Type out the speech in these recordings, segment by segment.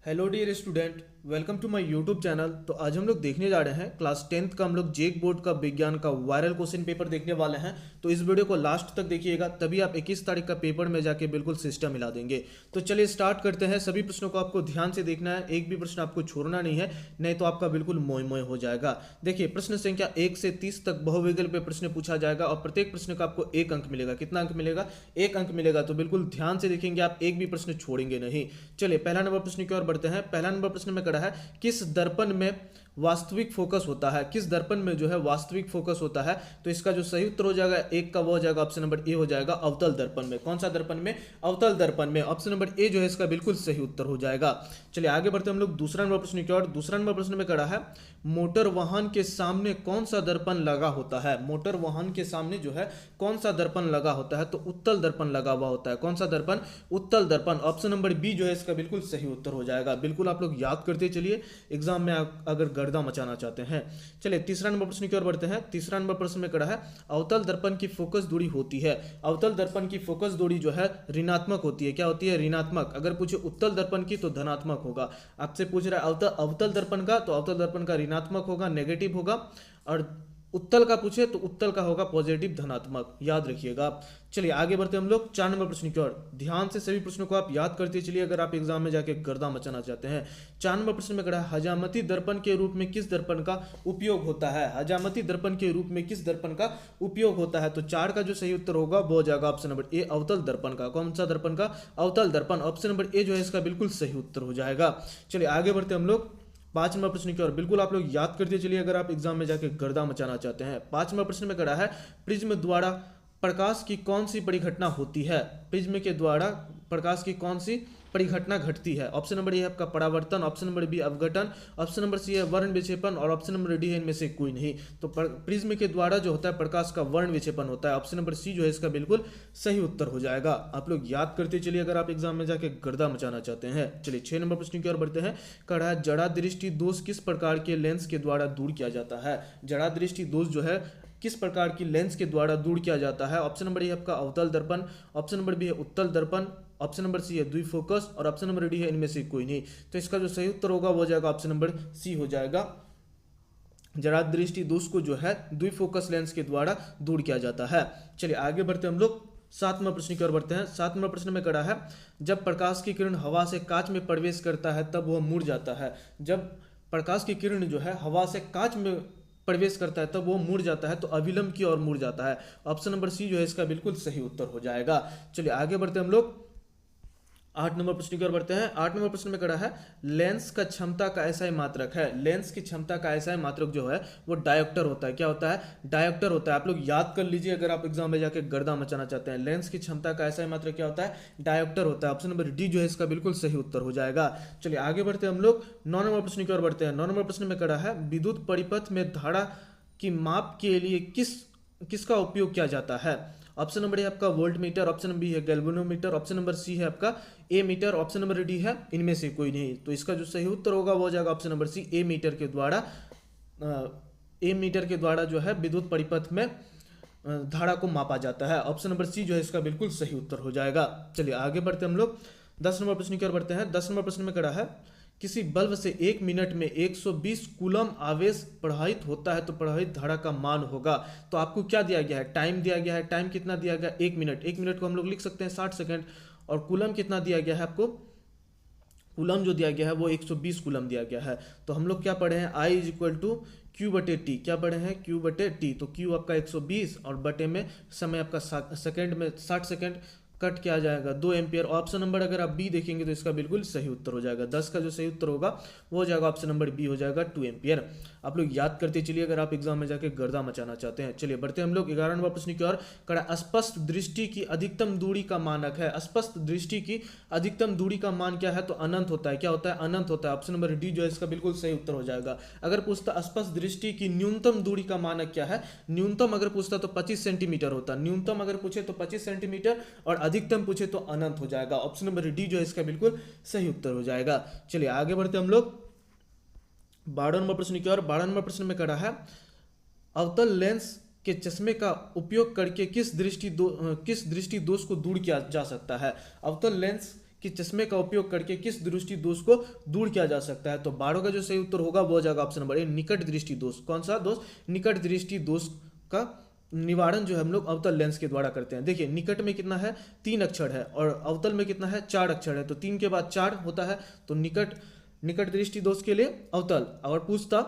Hello dear student, welcome to my YouTube channel. तो आज हम लोग देखने जा रहे हैं क्लास 10th का हम लोग जेक बोर्ड का विज्ञान का वायरल क्वेश्चन पेपर देखने वाले हैं। तो इस वीडियो को लास्ट तक देखिएगा, तभी आप 21 तारीख का पेपर में जाके बिल्कुल सिस्टम मिला देंगे। तो चलिए स्टार्ट करते हैं। सभी प्रश्नों को आपको ध्यान से देखना है, एक भी प्रश्न आपको छोड़ना नहीं है, नहीं तो आपका बिल्कुल मोय मोय हो जाएगा। देखिए, प्रश्न संख्या 1 से 30 तक बहुविकल्प पे प्रश्न पूछा जाएगा और प्रत्येक प्रश्न का आपको 1 अंक मिलेगा। कितना अंक मिलेगा? 1 अंक मिलेगा। तो बिल्कुल ध्यान से देखेंगे आप, एक भी प्रश्न छोड़ेंगे नहीं। चलिए पहला नंबर प्रश्न की ओर बढ़ते हैं। पहला नंबर प्रश्न में कड़ा है, किस दर्पण में वास्तविक फोकस होता है? किस दर्पण में जो है वास्तविक फोकस होता है? तो इसका जो सही उत्तर हो जाएगा एक का, वो हो जाएगा ऑप्शन नंबर ए, हो जाएगा अवतल दर्पण में। कौन सा दर्पण में? अवतल दर्पण में। ऑप्शन नंबर ए जो है इसका बिल्कुल सही उत्तर हो जाएगा। चलिए आगे बढ़ते हम लोग दूसरा नंबर प्रश्न की ओर। दूसरा नंबर प्रश्न में कड़ा है, मोटर वाहन के सामने कौन सा दर्पण लगा होता है? मोटर वाहन के सामने जो है कौन सा दर्पण लगा होता है? तो उत्तल दर्पण लगा हुआ होता है। कौन सा दर्पण? उत्तल दर्पण। ऑप्शन नंबर बी जो है इसका बिल्कुल सही उत्तर हो जाएगा। बिल्कुल आप लोग याद करते चलिए, एग्जाम में अगर गर्दा मचाना चाहते हैं। चलिए तीसरा नंबर प्रश्न की ओर बढ़ते हैं। तीसरा नंबर प्रश्न में कड़ा है, अवतल दर्पण की फोकस दूरी होती है। अवतल दर्पण की फोकस दूरी जो है ऋणात्मक होती है। क्या होती है? ऋणात्मक। अगर पूछे उत्तल दर्पण की तो धनात्मक होगा। आपसे पूछ रहा है अवतल दर्पण का, तो अवतल दर्पण का ऋणात्मक होगा, नेगेटिव होगा। और उत्तल का पूछे तो उत्तल का होगा पॉजिटिव, धनात्मक। याद रखिएगा। चलिए आगे बढ़ते हम लोग 4 नंबर प्रश्न की ओर। ध्यान से सभी प्रश्नों को आप याद करते चलिए, अगर आप एग्जाम में जाके गर्दा मचाना चाहते हैं। 4 नंबर प्रश्न में कड़ा है, हजामती दर्पण के रूप में किस दर्पण का उपयोग होता है? हजामती दर्पण के रूप में किस दर्पण का उपयोग होता है? तो 4 का जो सही उत्तर होगा वो हो जाएगा ऑप्शन नंबर ए, अवतल दर्पण का। कौन सा दर्पण का? अवतल दर्पण। ऑप्शन नंबर ए जो है इसका बिल्कुल सही उत्तर हो जाएगा। चलिए आगे बढ़ते हम लोग 5 नंबर प्रश्न की ओर। बिल्कुल आप लोग याद करते चलिए, अगर आप एग्जाम में जाके गर्दा मचाना चाहते हैं। 5 नंबर प्रश्न में कड़ा है, प्रिज्म द्वारा प्रकाश की कौन सी परिघटना होती है? प्रिज्म के द्वारा प्रकाश की कौन सी परिघटना घटती है? ऑप्शन नंबर ए है आपका परावर्तन, ऑप्शन नंबर बी अवघटन, ऑप्शन नंबर सी है वर्ण विक्षेपण और ऑप्शन नंबर डी है इनमें से कोई नहीं। तो प्रिज्म के द्वारा जो होता है प्रकाश का वर्ण विक्षेपण होता है। ऑप्शन नंबर सी जो है इसका बिल्कुल सही उत्तर हो जाएगा। आप लोग याद करते चलिए, अगर आप एग्जाम में जाके गर्दा मचाना चाहते हैं। चलिए 6 नंबर प्रश्न की ओर बढ़ते हैं। कड़ा जड़ा दृष्टि दोष किस प्रकार के लेंस के द्वारा दूर किया जाता है? जड़ा दृष्टि दोष जो है किस प्रकार की लेंस के द्वारा दूर किया जाता है? ऑप्शन नंबर ए आपका अवतल दर्पण, ऑप्शन नंबर बी है उत्तल दर्पण, ऑप्शन नंबर सी है द्विफोकस और ऑप्शन नंबर डी है इनमें से कोई नहीं। तो इसका जो सही उत्तर होगा वो हो जाएगा ऑप्शन नंबर सी हो जाएगा। जड़ा दृष्टि दोष को जो है द्विफोकस लेंस के द्वारा दूर किया जाता है। चलिए आगे बढ़ते हम लोग 7 नंबर प्रश्न की ओर बढ़ते हैं। 7 नंबर प्रश्न में कड़ा है, जब प्रकाश की किरण हवा से कांच में प्रवेश करता है तब वह मुड़ जाता है। जब प्रकाश की किरण जो है हवा से कांच में प्रवेश करता है तब वो मुड़ जाता है, तो अविलंब की ओर मुड़ जाता है। ऑप्शन नंबर सी जो है इसका बिल्कुल सही उत्तर हो जाएगा। चलिए आगे बढ़ते हम लोग 8 नंबर प्रश्न की ओर बढ़ते हैं। 8 नंबर प्रश्न में कड़ा है, लेंस का क्षमता का ऐसा ही मात्रक है। लेंस की क्षमता का ऐसा ही मात्रक जो है वो डायोप्टर होता है। क्या होता है? डायोप्टर होता है। आप लोग याद कर लीजिए, अगर आप एग्जाम में जाके गर्दा मचाना चाहते हैं। लेंस की क्षमता का ऐसा ही मात्रक क्या होता है? डायोप्टर होता है। ऑप्शन नंबर डी जो है इसका बिल्कुल सही उत्तर हो जाएगा। चलिए आगे बढ़ते हम लोग 9 नंबर प्रश्न की ओर बढ़ते हैं। 9 नंबर प्रश्न में कड़ा है, विद्युत परिपथ में धारा की माप के लिए किसका उपयोग किया जाता है? ऑप्शन नंबर ए आपका voltmeter, option number B है गैल्वेनोमीटर, ऑप्शन नंबर सी है आपका ammeter, option number D है इनमें से कोई नहीं। तो इसका जो सही उत्तर होगा वो हो जाएगा ऑप्शन नंबर सी, ए मीटर के द्वारा। ए मीटर के द्वारा जो है विद्युत परिपथ में धारा को मापा जाता है। ऑप्शन नंबर सी जो है इसका बिल्कुल सही उत्तर हो जाएगा। चलिए आगे बढ़ते हम लोग 10 नंबर प्रश्न की ओर बढ़ते हैं। 10 नंबर प्रश्न में कड़ा है, किसी बल्ब से 1 मिनट में 120 कूलम आवेश प्रवाहित होता है तो प्रवाहित धारा का मान होगा। तो आपको क्या दिया गया है? टाइम दिया गया है। टाइम कितना दिया गया? 1 मिनट। 1 मिनट को हम लोग लिख सकते हैं 60 सेकंड। और कूलम कितना दिया गया है आपको? कूलम जो दिया गया है वो 120 कूलम दिया गया है। तो हम लोग क्या पढ़े हैं? I is equal to Q बटे टी। क्या पढ़े हैं? क्यू बटे टी। तो क्यू आपका 120 और बटे में समय आपका सेकंड में 60 सेकंड कट क्या आ जाएगा? 2 एम्पियर। ऑप्शन नंबर अगर आप बी देखेंगे तो इसका बिल्कुल सही उत्तर हो जाएगा। 10 का जो सही उत्तर होगा वो हो जाएगा ऑप्शन नंबर बी, हो जाएगा 2 एम्पियर। आप लोग याद करते चलिए, अगर आप एग्जाम में जाके गर्दा मचाना चाहते हैं। चलिए बढ़ते हम लोग 11 नंबर प्रश्न की ओर। कड़ा स्पष्ट दृष्टि की अधिकतम दूरी का मानक है। स्पष्ट दृष्टि की अधिकतम दूरी का मान क्या है? तो अनंत होता है। क्या होता है? अनंत होता है। ऑप्शन नंबर डी जो है इसका बिल्कुल सही उत्तर हो जाएगा। अगर पूछता स्पष्ट दृष्टि की न्यूनतम दूरी का मानक क्या है, न्यूनतम अगर पूछता तो 25 सेंटीमीटर होता। न्यूनतम अगर पूछे तो 25 सेंटीमीटर और अधिकतम पूछे तो अनंत हो जाएगा। ऑप्शन नंबर डी जो है इसका बिल्कुल सही उत्तर हो जाएगा। चलिए आगे बढ़ते हम लोग 12 नंबर प्रश्न की ओर। 12 नंबर प्रश्न में कड़ा है, अवतल लेंस के चश्मे का उपयोग करके किस दृष्टि दोष को दूर किया जा सकता है? अवतल लेंस कि चश्मे का उपयोग करके किस दृष्टि दोष को दूर किया जा सकता है। तो 12 का जो सही उत्तर होगा वो हो जाएगा ऑप्शन नंबर ए, निकट दृष्टि दोष। कौन सा दोष? निकट दृष्टि दोष का निवारण जो है हम लोग अवतल लेंस के द्वारा करते हैं। देखिए निकट में कितना है, 3 अक्षर है, और अवतल में कितना है, 4 अक्षर है, तो 3 के बाद 4 होता है। तो निकट दृष्टि दोष के लिए अवतल। और पूछता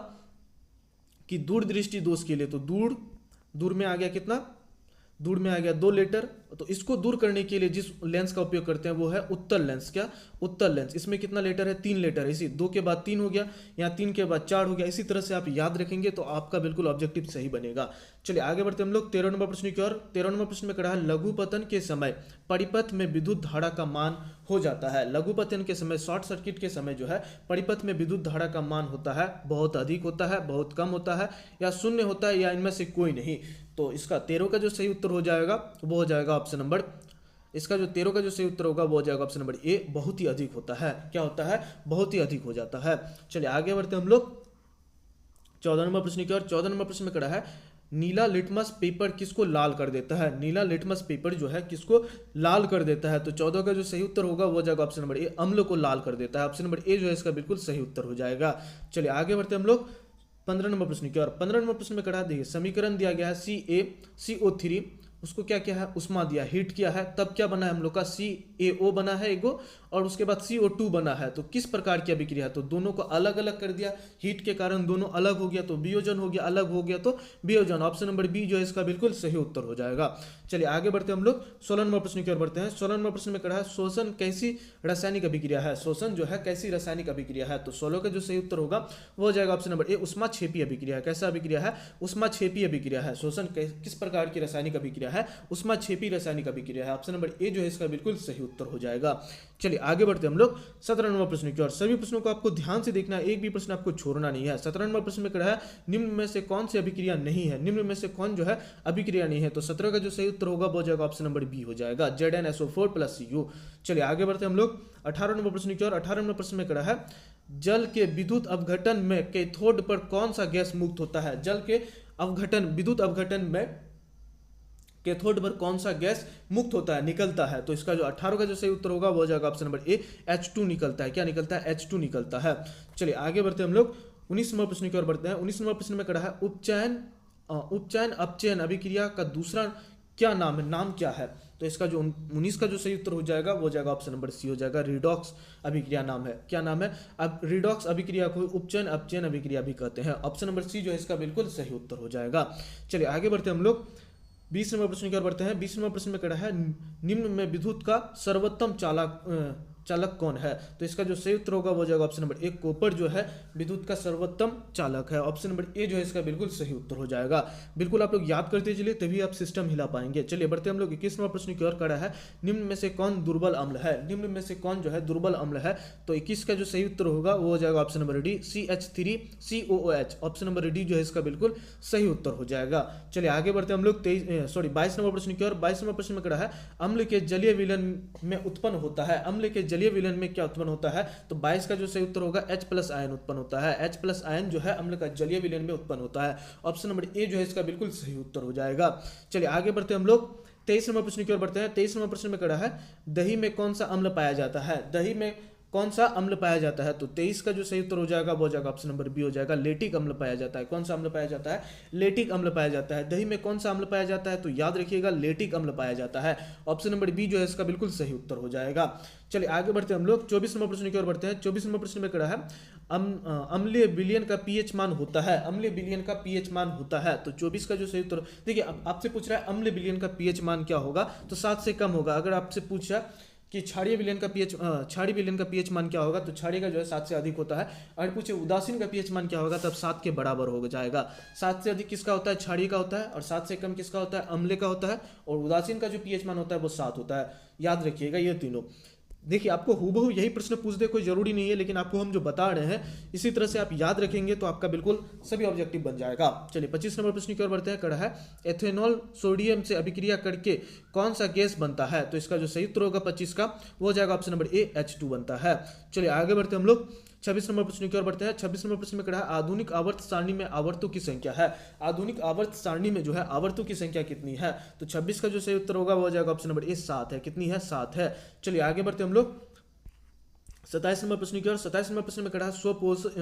कि दूर दृष्टि दोष के लिए, तो दूर में आ गया कितना, दूर में आ गया 2 लेटर। तो इसको दूर करने के लिए जिस लेंस का उपयोग करते हैं वो है उत्तल लेंस। क्या? उत्तल लेंस। इसमें कितना लेटर है, 3 लेटर है। इसी 2 के बाद 3 हो गया, यहाँ 3 के बाद 4 हो गया। इसी तरह से आप याद रखेंगे तो आपका बिल्कुल ऑब्जेक्टिव सही बनेगा। चलिए आगे बढ़ते हम लोग 13 नंबर प्रश्न की ओर। 13 नंबर प्रश्न में कहा है लघु पतन के समय परिपथ में विद्युत धारा का मान हो जाता है। लघु पतन के समय, शॉर्ट सर्किट के समय जो है परिपथ में विद्युत धारा का मान होता है, बहुत अधिक होता है, बहुत कम होता है, या शून्य होता है, या इनमें से कोई नहीं। तो इसका 13 का जो सही उत्तर हो जाएगा वो हो जाएगा ऑप्शन नंबर, इसका जो 13 का जो सही उत्तर होगा वो हो जाएगा ऑप्शन नंबर ए, बहुत ही अधिक होता है। क्या होता है? बहुत ही अधिक हो जाता है। चलिए आगे बढ़ते हम लोग 14 नंबर प्रश्न की ओर। 14 नंबर प्रश्न में कहा है नीला लिटमस पेपर किसको लाल कर देता है। नीला लिटमस पेपर जो है किसको लाल कर देता है। तो 14 का जो सही उत्तर होगा वो हो जाएगा ऑप्शन नंबर ए, अम्ल को लाल कर देता है। ऑप्शन नंबर ए जो है इसका बिल्कुल सही उत्तर हो जाएगा। चलिए आगे बढ़ते हम लोग 15 नंबर प्रश्न की ओर। 15 नंबर प्रश्न में कहा देखिए समीकरण दिया गया है CaCO3, उसको क्या किया है, उष्मा दिया, हीट किया है, तब क्या बना है हम लोग का, CaO बना है एगो, और उसके बाद CO2 बना है। तो किस प्रकार की अभिक्रिया है, तो दोनों को अलग अलग कर दिया, हीट के कारण दोनों अलग हो गया तो वियोजन हो गया, अलग हो गया तो वियोजन। ऑप्शन नंबर बी जो है इसका बिल्कुल सही उत्तर हो जाएगा। चलिए आगे बढ़ते हम लोग 16 नंबर प्रश्न की ओर बढ़ते हैं। 16 नंबर प्रश्न में कहा है शोषण कैसी रासायनिक अभिक्रिया है। शोषण जो है कैसी रासायनिक अभिक्रिया है। तो 16 का जो सही उत्तर होगा वो हो जाएगा ऑप्शन नंबर ए, उष्माक्षेपी अभिक्रिया है। कैसा अभिक्रिया है? उष्माक्षेपी अभिक्रिया है। शोषण किस प्रकार की रासायनिक अभिक्रिया है? उष्माक्षेपी रासायनिक अभिक्रिया है। ऑप्शन नंबर ए जो है इसका बिल्कुल सही उत्तर हो जाएगा। चलिए आगे बढ़ते हम लोग 17 नंबर प्रश्न की ओर। सभी प्रश्नों को आपको ध्यान से देखना है, एक भी प्रश्न आपको छोड़ना नहीं है। 17 नंबर प्रश्न में कहा है निम्न में से कौन सी अभिक्रिया नहीं है, निम्न में से कौन जो है अभिक्रिया नहीं है। तो 17 का जो सही उत्तर होगा वो हो जाएगा ऑप्शन नंबर बी हो जाएगा, ZnSO4 + Cu। चलिए आगे बढ़ते हम लोग 18 नंबर प्रश्न की ओर। 18 नंबर प्रश्न में कहा है जल के विद्युत अपघटन में कैथोड पर कौन सा गैस मुक्त होता है। जल के अपघटन, विद्युत अपघटन में कैथोड पर कौन सा गैस मुक्त होता है, निकलता है। तो इसका जो 18 का जो सही उत्तर होगा वो हो जाएगा ऑप्शन नंबर ए, H2 निकलता है। क्या निकलता है? H2 निकलता है। चलिए आगे बढ़ते हम लोग 19 नंबर प्रश्न की ओर बढ़ते हैं। 19 नंबर प्रश्न में कहा है उपचयन अपचयन अभिक्रिया का दूसरा क्या नाम है, नाम क्या है। तो इसका जो 19 का जो सही उत्तर हो जाएगा वो हो जाएगा ऑप्शन नंबर सी हो जाएगा, रिडॉक्स अभिक्रिया नाम है। क्या नाम है? अब रिडॉक्स अभिक्रिया को उपचयन अपचयन अभिक्रिया भी कहते हैं। ऑप्शन नंबर सी जो है इसका बिल्कुल सही उत्तर हो जाएगा। चलिए आगे बढ़ते हम लोग 20 नंबर प्रश्न की ओर बढ़ते हैं। 20 नंबर प्रश्न में कहा है निम्न में विद्युत का सर्वोत्तम चालक कौन है। तो इसका जो सही उत्तर होगा वो हो जाएगा ऑप्शन नंबर ए, कॉपर जो है विद्युत का सर्वोत्तम चालक है। ऑप्शन नंबर ए जो है इसका बिल्कुल सही उत्तर हो जाएगा। बिल्कुल आप लोग याद करते चलिए तभी आप सिस्टम हिला पाएंगे। चलिए बढ़ते हम लोग 21 नंबर प्रश्न की ओर करा है निम्न में से कौन दुर्बल अम्ल है। निम्न में से कौन जो है दुर्बल अम्ल है। तो 21 का जो सही उत्तर होगा वो हो जाएगा option number D, CH3COOH। Option number D जो है इसका बिल्कुल सही उत्तर हो जाएगा। चलिए आगे बढ़ते हम लोग 22 नंबर प्रश्न की ओर। 22 नंबर प्रश्न में कहा है अम्ल के जलीय विलयन में उत्पन्न होता है। अम्ल के जलीय विलयन में क्या उत्पन्न होता है। तो 22 का जो सही उत्तर होगा H+ आयन उत्पन्न होता है। H+ आयन जो है अम्ल का जलीय विलयन में उत्पन्न होता है। ऑप्शन नंबर ए जो है इसका बिल्कुल सही उत्तर हो जाएगा। चलिए आगे बढ़ते हम लोग 23 नंबर प्रश्न की ओर बढ़ते हैं। 23 नंबर प्रश्न में कहा है दही में कौन सा अम्ल पाया जाता है। दही में कौन सा अम्ल पाया जाता है। तो 23 का जो सही उत्तर हो जाएगा वो हो जाएगा ऑप्शन नंबर बी हो जाएगा, लेटिक अम्ल पाया जाता है। कौन सा अम्ल पाया जाता है? लेटिक अम्ल पाया जाता है। दही में कौन सा अम्ल पाया जाता है। तो याद रखिएगा लेटिक अम्ल पाया जाता है। ऑप्शन नंबर बी जो है इसका बिल्कुल सही उत्तर हो जाएगा। चलिए आगे बढ़ते हम लोग 24 नंबर प्रश्न की ओर बढ़ते हैं। 24 नंबर प्रश्न में कहा है अम्लीय विलयन का पीएच मान होता है। अम्लीय विलयन का पीएच मान होता है। तो 24 का जो सही उत्तर, देखिए आपसे पूछ रहा है अम्लीय विलयन का पीएच मान क्या होगा। तो 7 से कम होगा। अगर आपसे पूछा कि क्षारीय विलयन का पीएच मान क्या होगा, तो क्षारीय का जो है 7 से अधिक होता है। अगर पूछे उदासीन का पीएच मान क्या होगा, तब 7 के बराबर हो जाएगा। 7 से अधिक किसका होता है? क्षारीय का होता है। और 7 से कम किसका होता है? अम्ल का होता है। और उदासीन का जो पीएच मान होता है वो 7 होता है। याद रखिएगा ये तीनों। देखिए आपको हूबहू यही प्रश्न पूछ दे कोई जरूरी नहीं है, लेकिन आपको हम जो बता रहे हैं इसी तरह से आप याद रखेंगे तो आपका बिल्कुल सभी ऑब्जेक्टिव बन जाएगा। चलिए 25 नंबर प्रश्न की ओर बढ़ते हैं। कड़ा है एथेनॉल सोडियम से अभिक्रिया करके कौन सा गैस बनता है। तो इसका जो सही उत्तर होगा 25 का वो हो जाएगा ऑप्शन नंबर ए, H2 बनता है। चलिए आगे बढ़ते हम लोग 26 नंबर प्रश्न की ओर बढ़ते हैं। 26 नंबर प्रश्न में कहा है आधुनिक आवर्त सारणी में आवर्तों की संख्या है। आधुनिक आवर्त सारणी में जो है आवर्तों की संख्या कितनी है। तो 26 का जो सही उत्तर होगा वो हो जाएगा ऑप्शन नंबर ए, 7 है। कितनी है? 7 है। चलिए आगे बढ़ते हम लोग 27 नंबर प्रश्न की ओर 27 नंबर प्रश्न में कहा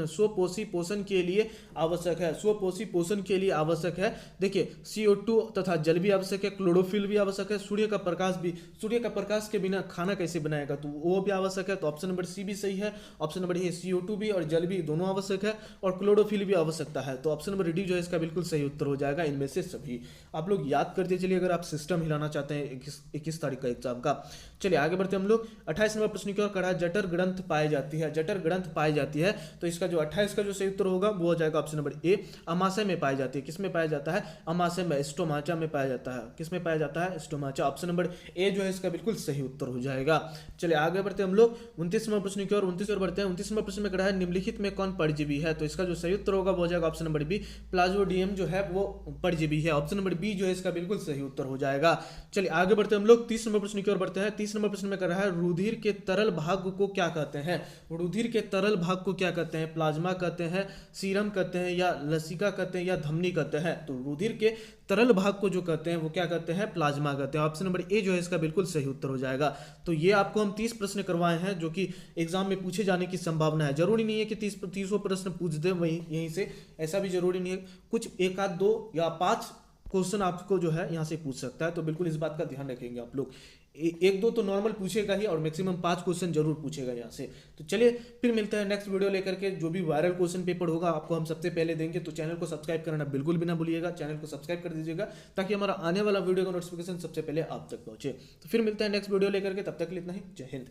स्वपोषी पोषण के लिए आवश्यक है, स्वपोषी पोषण के लिए आवश्यक है। देखिए CO2 तथा जल भी आवश्यक है, क्लोरोफिल भी आवश्यक है, सूर्य का प्रकाश भी, सूर्य का प्रकाश के बिना खाना कैसे बनाएगा, तो वो भी आवश्यक है। तो ऑप्शन नंबर सी भी सही है। ऑप्शन नंबर ए CO2 भी और जल भी दोनों आवश्यक है, और क्लोरोफिल भी आवश्यकता है। तो ऑप्शन नंबर डी जो है इसका बिल्कुल सही उत्तर हो जाएगा इनमें से सभी। आप लोग याद करते चलिए अगर आप सिस्टम हिलाना चाहते हैं 21 तारीख का एग्जाम का। चलिए आगे बढ़ते हम लोग 28 नंबर प्रश्न की ओर। कहा जठर ग्रंथ पाई जाती है, जठर ग्रंथ पाई जाती है, तो इसका जो 28 का जो सही उत्तर होगा वो हो जाएगा ऑप्शन नंबर ए अमाशय में पाई जाती है। किस में पाया जाता है, अमाशय में, स्टोमाचा में पाया जाता है। किस में पाया जाता है, स्टोमाचा। ऑप्शन नंबर ए जो है इसका बिल्कुल सही उत्तर हो जाएगा। चलिए आगे बढ़ते हम लोग 29 नंबर प्रश्न की ओर। 29 और बढ़ते हैं। 29 नंबर प्रश्न में कहा है निम्नलिखित में कौन परजीवी है, तो इसका जो सही उत्तर होगा वो हो जाएगा ऑप्शन नंबर बी प्लाज्मोडियम जो है वो परजीवी है। ऑप्शन नंबर बी जो है इसका बिल्कुल सही उत्तर हो जाएगा। चलिए आगे बढ़ते हम लोग 30 नंबर प्रश्न की ओर बढ़ते हैं। 30 नंबर प्रश्न में कर रहा है रुधिर के तरल भाग को क्या कहते हैं, रुधिर के तरल भाग को क्या कहते हैं, प्लाज्मा कहते हैं, सीरम कहते हैं, या लसिका कहते हैं, या धमनी कहते हैं। तो रुधिर के तरल भाग को जो कहते हैं वो क्या कहते हैं, प्लाज्मा कहते हैं। ऑप्शन नंबर ए जो है इसका बिल्कुल सही उत्तर हो जाएगा। तो ये आपको हम 30 प्रश्न करवाए हैं जो कि एग्जाम में पूछे जाने की संभावना है। जरूरी नहीं है कि 30 प्रश्न पूछ दे वहीं यहीं से, ऐसा भी जरूरी नहीं है। कुछ एक आध 2 या 5 क्वेश्चन आपको जो है यहाँ से पूछ सकता है, तो बिल्कुल इस बात का ध्यान रखेंगे आप लोग। एक दो तो नॉर्मल पूछेगा ही, और मैक्सिमम 5 क्वेश्चन जरूर पूछेगा यहाँ से। तो चलिए फिर मिलते हैं नेक्स्ट वीडियो लेकर के। जो भी वायरल क्वेश्चन पेपर होगा आपको हम सबसे पहले देंगे, तो चैनल को सब्सक्राइब करना बिल्कुल भी ना भूलिएगा। चैनल को सब्सक्राइब कर दीजिएगा ताकि हमारा आने वाला वीडियो का नोटिफिकेशन सबसे पहले आप तक पहुंचे। तो फिर मिलते हैं नेक्स्ट वीडियो लेकर के, तब तक के लिए इतना ही। जय हिंद।